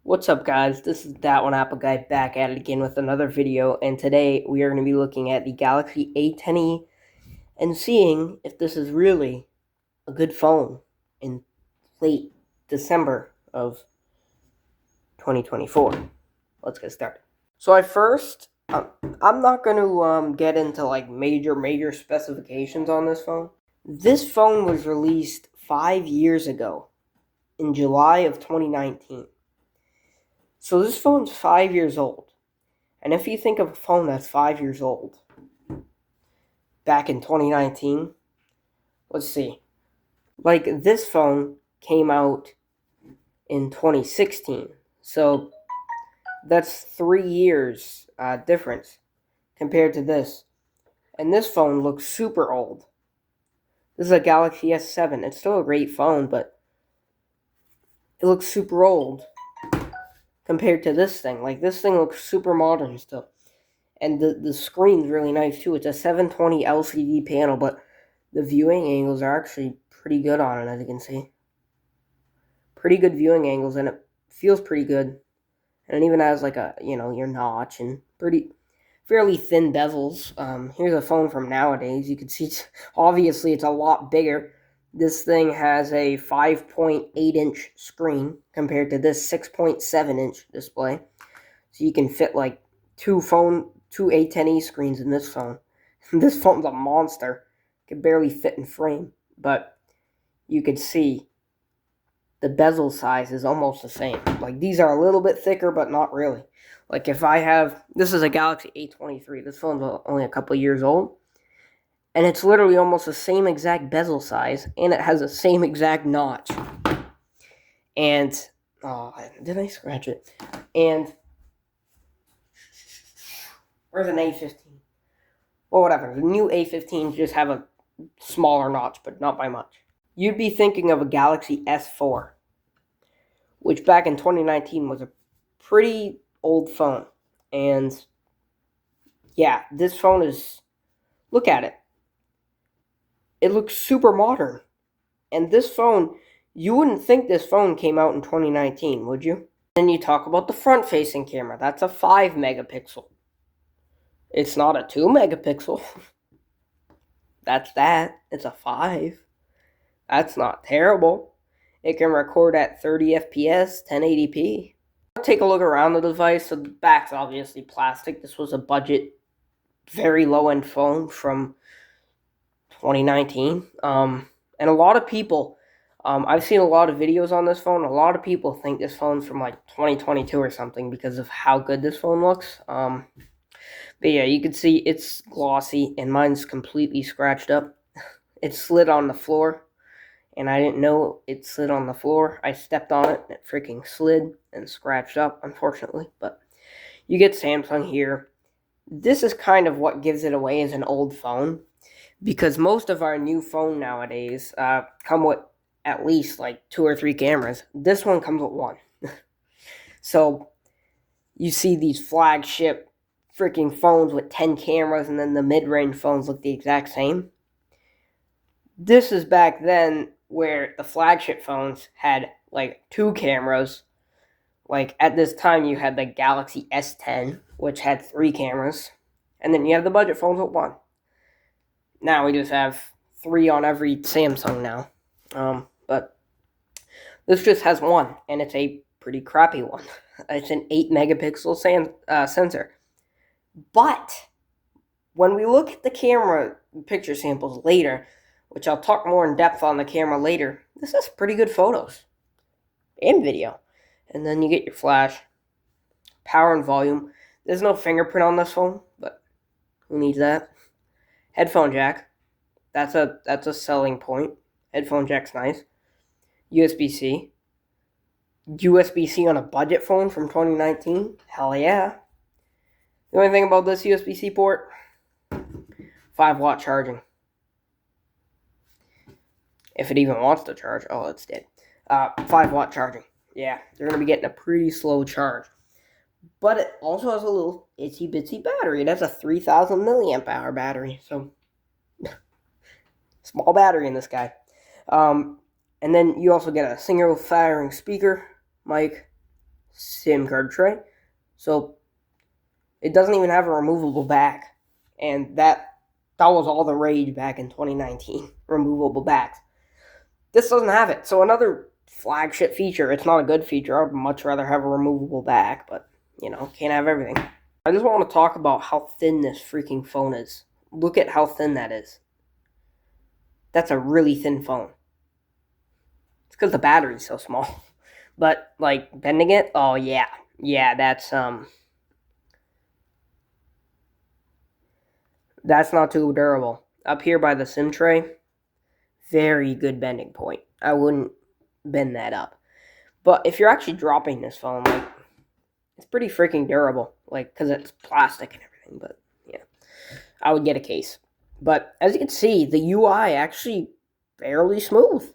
What's up, guys? This is That One Apple Guy back at it again with another video, and today we are going to be looking at the Galaxy A10e and seeing if this is really a good phone in late December of 2024. Let's get started. So I'm not going to get into like major specifications on this phone. This phone was released 5 years ago in July of 2019. So this phone's 5 years old. And if you think of a phone that's 5 years old, back in 2019, let's see. Like this phone came out in 2016. So that's 3 years difference compared to this. And this phone looks super old. This is a Galaxy S7. It's still a great phone, but it looks super old compared to this thing. Like this thing looks super modern still. And the screen's really nice too. It's a 720 LCD panel, but the viewing angles are actually pretty good on it, as you can see. Pretty good viewing angles, and it feels pretty good. And it even has like your notch and fairly thin bezels. Here's a phone from nowadays. You can see obviously it's a lot bigger. This thing has a 5.8-inch screen compared to this 6.7-inch display. So you can fit like two A10e screens in this phone. This phone's a monster. It can barely fit in frame, but you could see the bezel size is almost the same. Like these are a little bit thicker, but not really. Like this is a Galaxy A23. This phone's only a couple years old, and it's literally almost the same exact bezel size, and it has the same exact notch. And did I scratch it? And where's an A15? Well, whatever. The new A15s just have a smaller notch, but not by much. You'd be thinking of a Galaxy S4, which back in 2019 was a pretty old phone. And yeah, this phone is, look at it. It looks super modern. And this phone, you wouldn't think this phone came out in 2019, would you? Then you talk about the front-facing camera. That's a 5 megapixel. It's not a 2 megapixel. It's a 5. That's not terrible. It can record at 30 FPS, 1080p. Take a look around the device. So the back's obviously plastic. This was a budget, very low-end phone from 2019. And a lot of people, I've seen a lot of videos on this phone. A lot of people think this phone's from like 2022 or something because of how good this phone looks. But yeah, you can see it's glossy, and mine's completely scratched up. It slid on the floor, and I didn't know it slid on the floor. I stepped on it, and it freaking slid and scratched up, unfortunately. But you get Samsung here. This is kind of what gives it away as an old phone, because most of our new phone nowadays come with at least like 2 or 3 cameras. This one comes with 1. So you see these flagship freaking phones with 10 cameras, and then the mid-range phones look the exact same. This is back then where the flagship phones had like 2 cameras. Like at this time you had the Galaxy S10, which had 3 cameras, and then you have the budget phones with 1. Now we just have 3 on every Samsung now. But this just has 1, and it's a pretty crappy one. It's an 8 megapixel sensor. But when we look at the camera picture samples later, which I'll talk more in depth on the camera later, this has pretty good photos and video. And then you get your flash, power and volume. There's no fingerprint on this phone, but who needs that? Headphone jack. That's a selling point. Headphone jack's nice. USB-C. USB-C on a budget phone from 2019? Hell yeah. The only thing about this USB-C port, 5-watt charging. If it even wants to charge. Oh, it's dead. 5-watt charging. Yeah, they're going to be getting a pretty slow charge. But it also has a little itsy-bitsy battery. It has a 3,000 milliamp hour battery. So, small battery in this guy. And then you also get a single firing speaker, mic, SIM card tray. So it doesn't even have a removable back. And that was all the rage back in 2019. Removable backs. This doesn't have it. So another flagship feature. It's not a good feature. I would much rather have a removable back, but can't have everything. I just want to talk about how thin this freaking phone is. Look at how thin that is. That's a really thin phone. It's because the battery's so small. But like bending it, oh yeah. Yeah, that's not too durable. Up here by the SIM tray, very good bending point. I wouldn't bend that up. But if you're actually dropping this phone, like, it's pretty freaking durable, like, because it's plastic and everything. But yeah, I would get a case. But as you can see, the UI actually fairly smooth.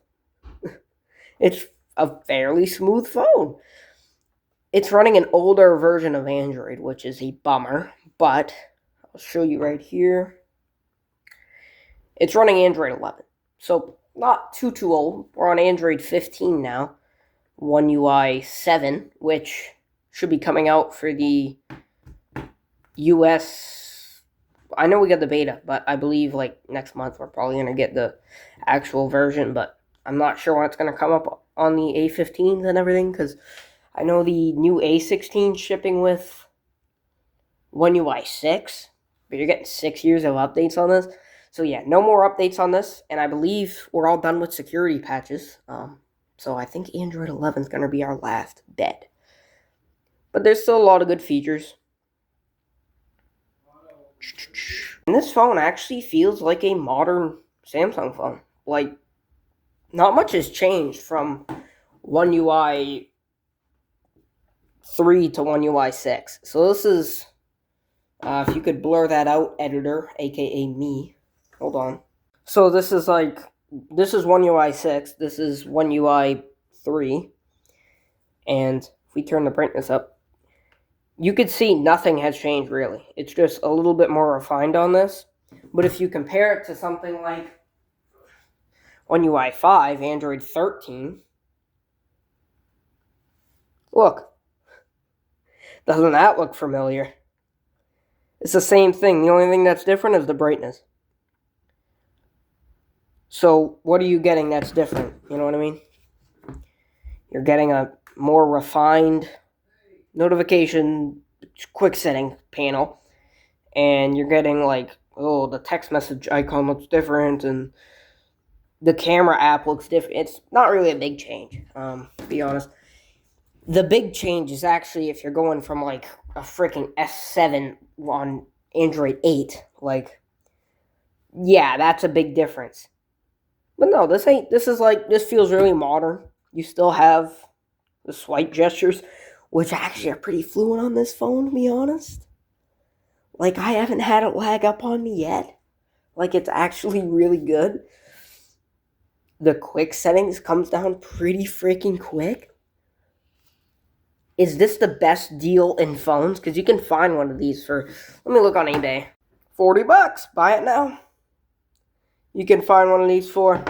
It's a fairly smooth phone. It's running an older version of Android, which is a bummer, but I'll show you right here. It's running Android 11, so not too old. We're on Android 15 now, One UI 7, which should be coming out for the US. I know we got the beta, but I believe like next month we're probably going to get the actual version, but I'm not sure when it's going to come up on the A15s and everything, because I know the new A16 shipping with One UI 6, but you're getting 6 years of updates on this. So yeah, no more updates on this, and I believe we're all done with security patches. So I think Android 11 is going to be our last bet. But there's still a lot of good features. And this phone actually feels like a modern Samsung phone. Like, not much has changed from One UI 3 to One UI 6. So this is, if you could blur that out, editor, aka me. Hold on. So this is One UI 6, this is One UI 3, and if we turn the brightness up, you could see nothing has changed really. It's just a little bit more refined on this. But if you compare it to something like One UI 5, Android 13, look, doesn't that look familiar? It's the same thing. The only thing that's different is the brightness. So what are you getting that's different? You know what I mean? You're getting a more refined notification quick setting panel, and you're getting like, oh, the text message icon looks different, and the camera app looks different. It's not really a big change, to be honest. The big change is actually if you're going from like a freaking S7 on Android 8, like, yeah, that's a big difference. But no, this feels really modern. You still have the swipe gestures, which actually are pretty fluent on this phone, to be honest. Like, I haven't had it lag up on me yet. Like, it's actually really good. The quick settings comes down pretty freaking quick. Is this the best deal in phones? Because you can find one of these for, let me look on eBay. $40. Buy it now. You can find one of these for.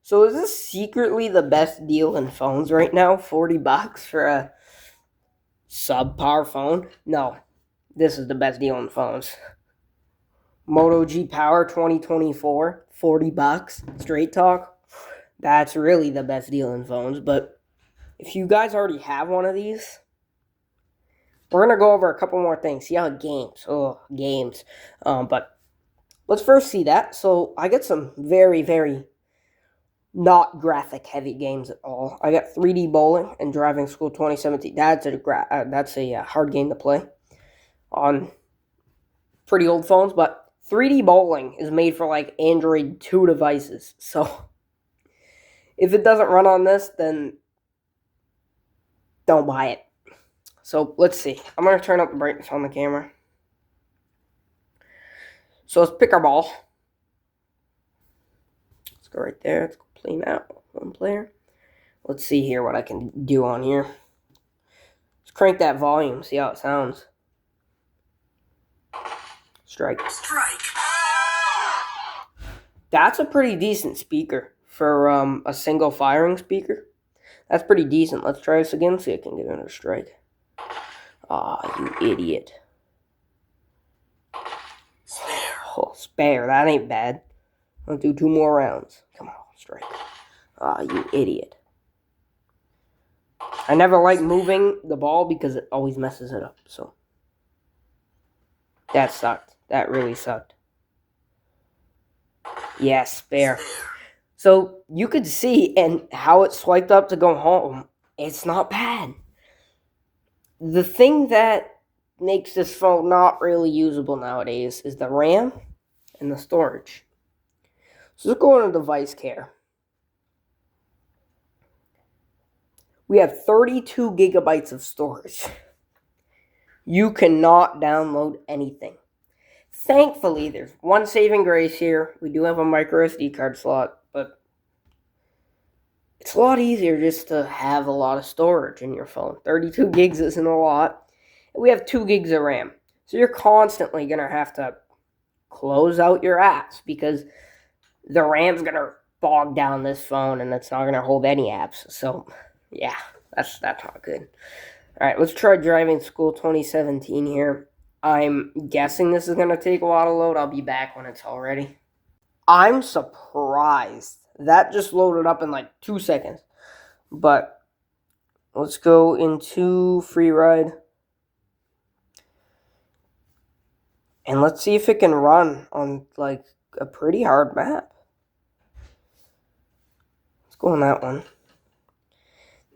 So is this secretly the best deal in phones right now? $40 for a subpar phone? No. This is the best deal in phones. Moto G Power 2024, $40. Straight talk. That's really the best deal in phones. But if you guys already have one of these, we're going to go over a couple more things. See how games. Oh, games. But let's first see that. So I get some very, very not graphic heavy games at all. I got 3D Bowling and Driving School 2017. That's a hard game to play on pretty old phones, but 3D Bowling is made for like Android 2 devices. So if it doesn't run on this, then don't buy it. So let's see. I'm going to turn up the brightness on the camera. So let's pick our ball. Let's go right there. Let's go play now. One player. Let's see here what I can do on here. Let's crank that volume. See how it sounds. Strike. That's a pretty decent speaker for a single firing speaker. That's pretty decent. Let's try this again, see if I can get another strike. Ah, you idiot. Spare. Oh, spare. That ain't bad. Let's do 2 more rounds. Come on, strike. Ah, you idiot. I never like moving the ball because it always messes it up, so. That sucked. That really sucked. Yeah, spare. So, you could see and how it swiped up to go home. It's not bad. The thing that makes this phone not really usable nowadays is the RAM and the storage. So let's go into device care. We have 32 gigabytes of storage. You cannot download anything. Thankfully, there's one saving grace here. We do have a micro SD card slot, but it's a lot easier just to have a lot of storage in your phone. 32 gigs isn't a lot. We have 2 gigs of RAM. So you're constantly going to have to close out your apps because the RAM's going to bog down this phone and it's not going to hold any apps. So, yeah, that's not good. All right, let's try Driving School 2017 here. I'm guessing this is going to take a lot of load. I'll be back when it's all ready. I'm surprised. That just loaded up in like 2 seconds. But let's go into free ride. And let's see if it can run on like a pretty hard map. Let's go on that one.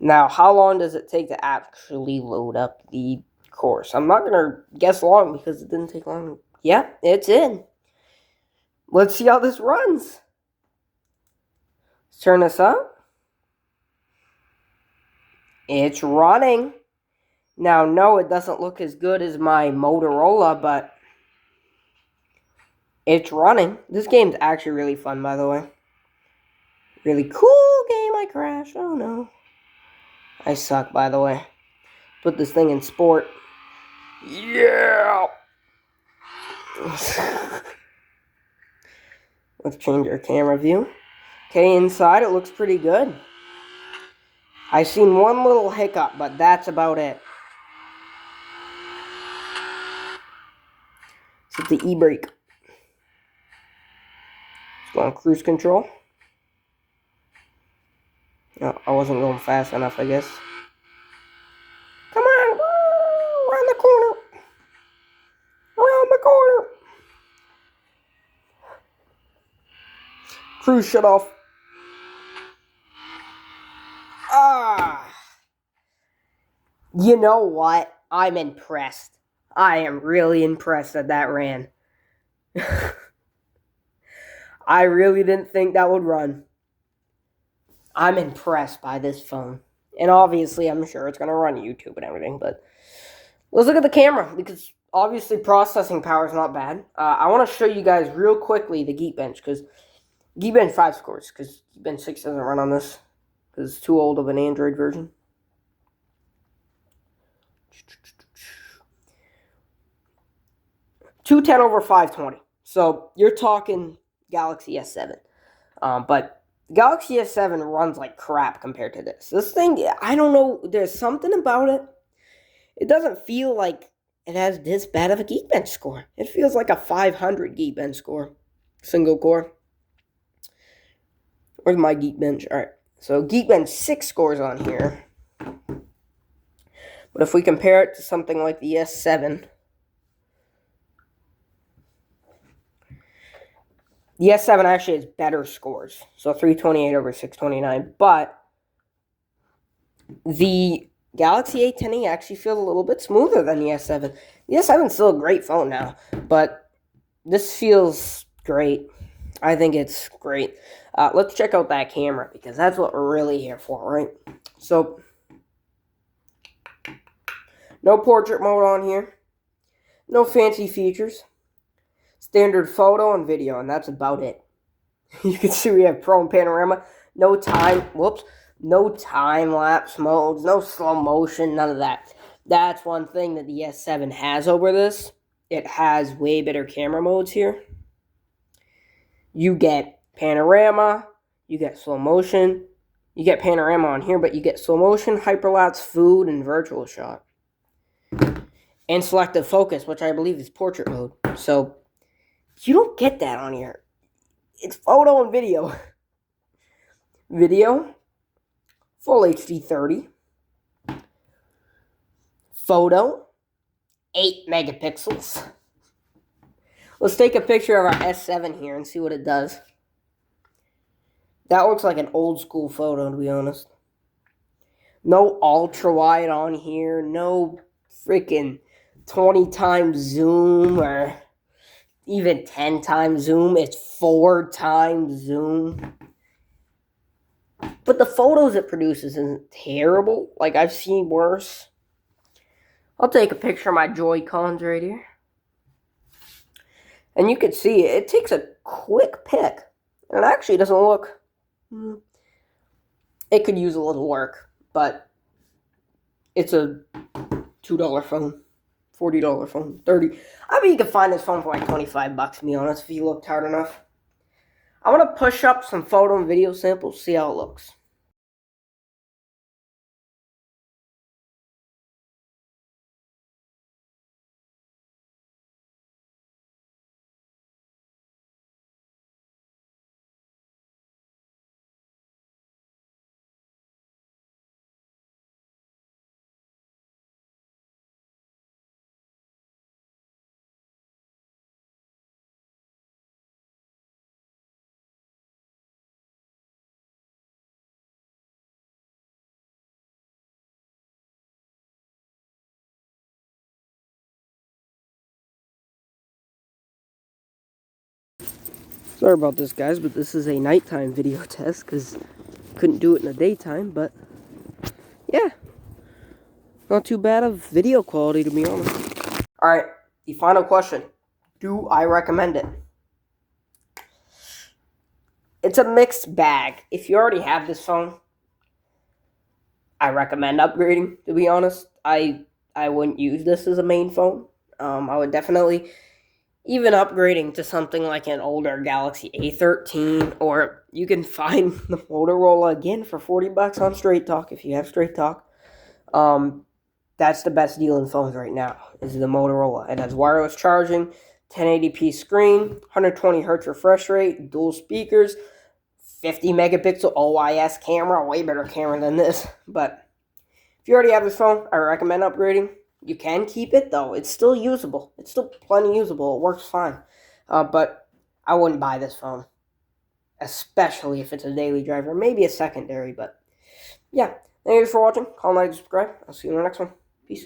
Now, how long does it take to actually load up the course? I'm not going to guess long because it didn't take long. Yeah, it's in. Let's see how this runs. Let's turn this up. It's running. Now, no, it doesn't look as good as my Motorola, but it's running. This game's actually really fun, by the way. Really cool game. I crashed. Oh, no. I suck, by the way. Put this thing in sport. Yeah! Let's change our camera view. Okay, inside it looks pretty good. I've seen one little hiccup, but that's about it. Let's hit the e-brake. Let's go on cruise control. No, I wasn't going fast enough, I guess. Come on! Around the corner! Around the corner! Cruise shut off. You know what? I'm impressed. I am really impressed that that ran. I really didn't think that would run. I'm impressed by this phone. And obviously, I'm sure it's going to run YouTube and everything. But let's look at the camera, because obviously processing power is not bad. I want to show you guys real quickly the Geekbench, because Geekbench 5 scores, because Geekbench 6 doesn't run on this, because it's too old of an Android version. .210 over 520. So you're talking Galaxy S7. But Galaxy S7 runs like crap compared to this. This thing, I don't know, there's something about it. It doesn't feel like it has this bad of a Geekbench score. It feels like a 500 Geekbench score. Single core. Where's my Geekbench? Alright, so Geekbench 6 scores on here. But if we compare it to something like the S7, the S7 actually has better scores. So 328 over 629. But the Galaxy A10e actually feels a little bit smoother than the S7. The S7 is still a great phone now. But this feels great. I think it's great. Let's check out that camera, because that's what we're really here for, right? So, no portrait mode on here. No fancy features. Standard photo and video, and that's about it. You can see we have Pro and Panorama. No time-lapse modes, no slow motion, none of that. That's one thing that the S7 has over this. It has way better camera modes here. You get panorama, you get slow motion, You get panorama on here, but you get slow motion, hyperlapse, food, and virtual shot. And selective focus, which I believe is portrait mode. So, you don't get that on here. It's photo and video. Video, full HD 30. Photo, 8 megapixels. Let's take a picture of our S7 here and see what it does. That looks like an old school photo, to be honest. No ultra wide on here. No freaking 20 times zoom or even 10 times zoom. It's 4 times zoom. But the photos it produces isn't terrible. Like, I've seen worse. I'll take a picture of my Joy-Cons right here. And you can see it takes a quick pick. And it actually doesn't look... It could use a little work, but it's a $2 phone, $40 phone, $30. I mean, you can find this phone for like $25, to be honest, if you looked hard enough. I want to push up some photo and video samples, see how it looks. Sorry about this, guys, but this is a nighttime video test because couldn't do it in the daytime, but yeah, not too bad of video quality, to be honest. Alright, the final question. Do I recommend it? It's a mixed bag. If you already have this phone, I recommend upgrading, to be honest. I wouldn't use this as a main phone. I would definitely... Even upgrading to something like an older Galaxy A13, or you can find the Motorola again for $40 on Straight Talk if you have Straight Talk. That's the best deal in phones right now, is the Motorola. It has wireless charging, 1080p screen, 120 Hz refresh rate, dual speakers, 50 megapixel OIS camera, way better camera than this. But if you already have this phone, I recommend upgrading. You can keep it, though. It's still usable. It's still plenty usable. It works fine. But I wouldn't buy this phone. Especially if it's a daily driver. Maybe a secondary, but... Yeah. Thank you for watching. Comment, like, subscribe. I'll see you in the next one. Peace.